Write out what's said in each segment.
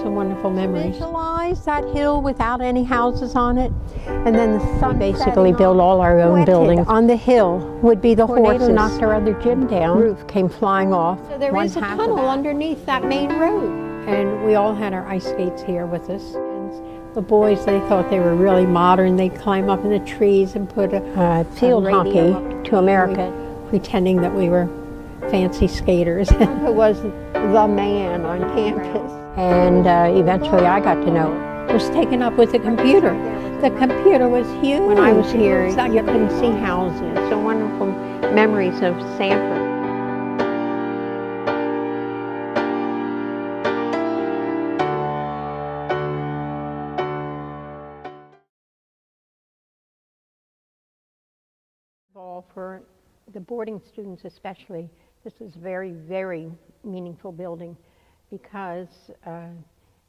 of wonderful memories. Visualize that hill without any houses on it, and then the sun. We basically built all our own buildings. On the hill would be the horses. Knocked our other gym down. Roof came flying off. So there is a tunnel underneath that main road, and we all had our ice skates here with us. And the boys, they thought they were really modern. They'd climb up in the trees and put a field hockey to America, pretending that we were fancy skaters. Who was the man on campus. And eventually I got to know it was taken up with the computer. The computer was huge. When I was here, you couldn't see houses. So wonderful memories of Sanford. For the boarding students especially, this is a very, very meaningful building because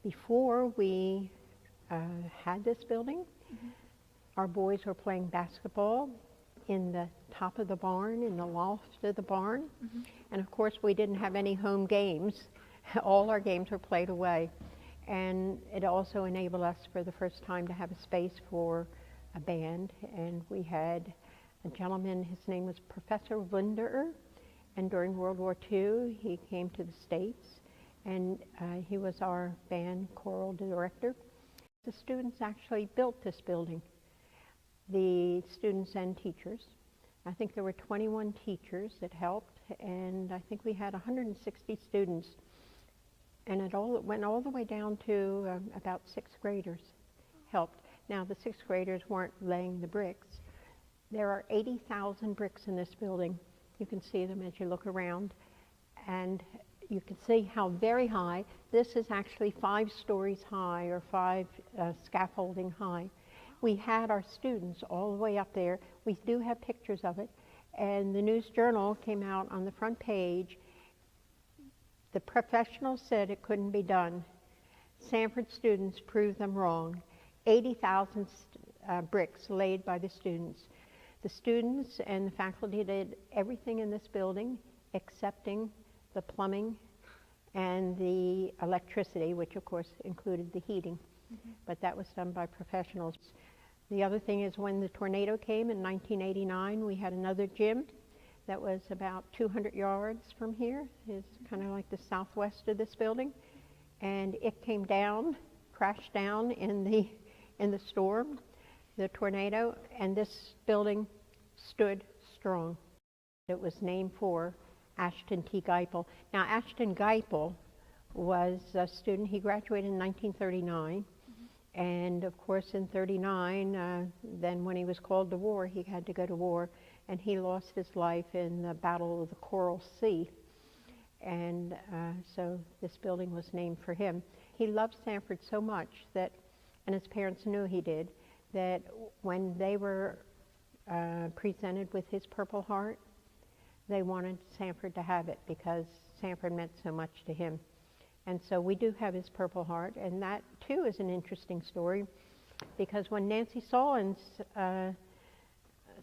before we had this building, our boys were playing basketball in the top of the barn, in the loft of the barn. And of course we didn't have any home games. All our games were played away. And it also enabled us for the first time to have a space for a band. And we had a gentleman, his name was Professor Wunderer, and during World War II he came to the States, and he was our band choral director. The students actually built this building, the students and teachers. I think there were 21 teachers that helped, and I think we had 160 students, and it went all the way down to about 6th graders helped. Now the 6th graders weren't laying the bricks. There are 80,000 bricks in this building. You can see them as you look around, and you can see how very high. This is actually 5 stories high, or 5 scaffolding high. We had our students all the way up there. We do have pictures of it, and the News Journal came out on the front page. The professionals said it couldn't be done. Sanford students proved them wrong. 80,000 bricks laid by the students. The students and the faculty did everything in this building excepting the plumbing and the electricity, which of course included the heating, but that was done by professionals. The other thing is when the tornado came in 1989, we had another gym that was about 200 yards from here. It's kind of like the southwest of this building, and it came down, crashed down in the storm, the tornado, and this building stood strong. It was named for Ashton T. Giepel. Now Ashton Giepel was a student. He graduated in 1939, and of course in 39, then when he was called to war, he had to go to war, and he lost his life in the Battle of the Coral Sea, and so this building was named for him. He loved Sanford so much that, and his parents knew he did, that when they were presented with his Purple Heart, they wanted Sanford to have it because Sanford meant so much to him. And so we do have his Purple Heart, and that too is an interesting story because when Nancy Solon's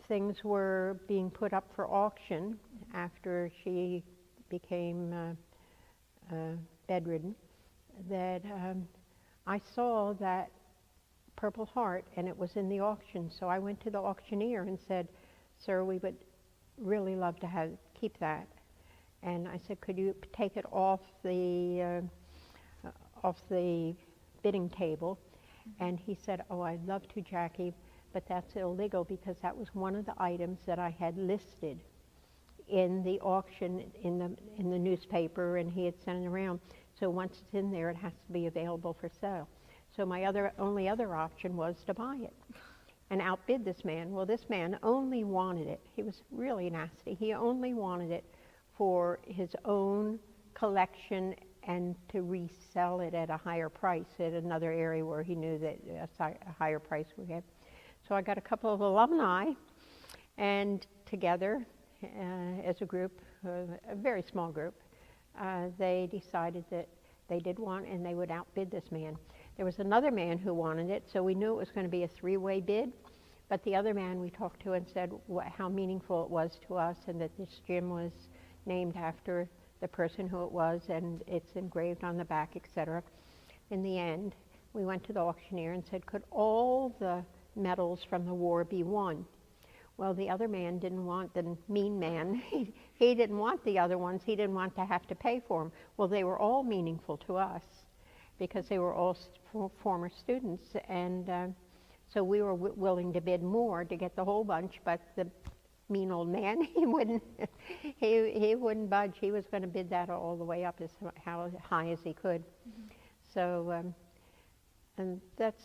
things were being put up for auction after she became bedridden, that I saw that Purple Heart, and it was in the auction. So I went to the auctioneer and said, "Sir, we would really love to keep that." And I said, "Could you take it off the bidding table?" And he said, "Oh, I'd love to, Jackie, but that's illegal because that was one of the items that I had listed in the auction in the newspaper, and he had sent it around. So once it's in there, it has to be available for sale." So my only other option was to buy it and outbid this man. Well, this man only wanted it. He was really nasty. He only wanted it for his own collection and to resell it at a higher price at another area where he knew that a higher price would get. So I got a couple of alumni, and together as a group, a very small group, they decided that they did want, and they would outbid this man. There was another man who wanted it, so we knew it was going to be a 3-way bid. But the other man we talked to and said how meaningful it was to us, and that this gym was named after the person who it was, and it's engraved on the back, etc. in the end, we went to the auctioneer and said, could all the medals from the war be won? Well, the other man didn't want, the mean man, he didn't want the other ones. He didn't want to have to pay for them. Well, they were all meaningful to us because they were all former students, and so we were willing to bid more to get the whole bunch, but the mean old man, he wouldn't budge. He was going to bid that all the way up as high as he could. So, and that's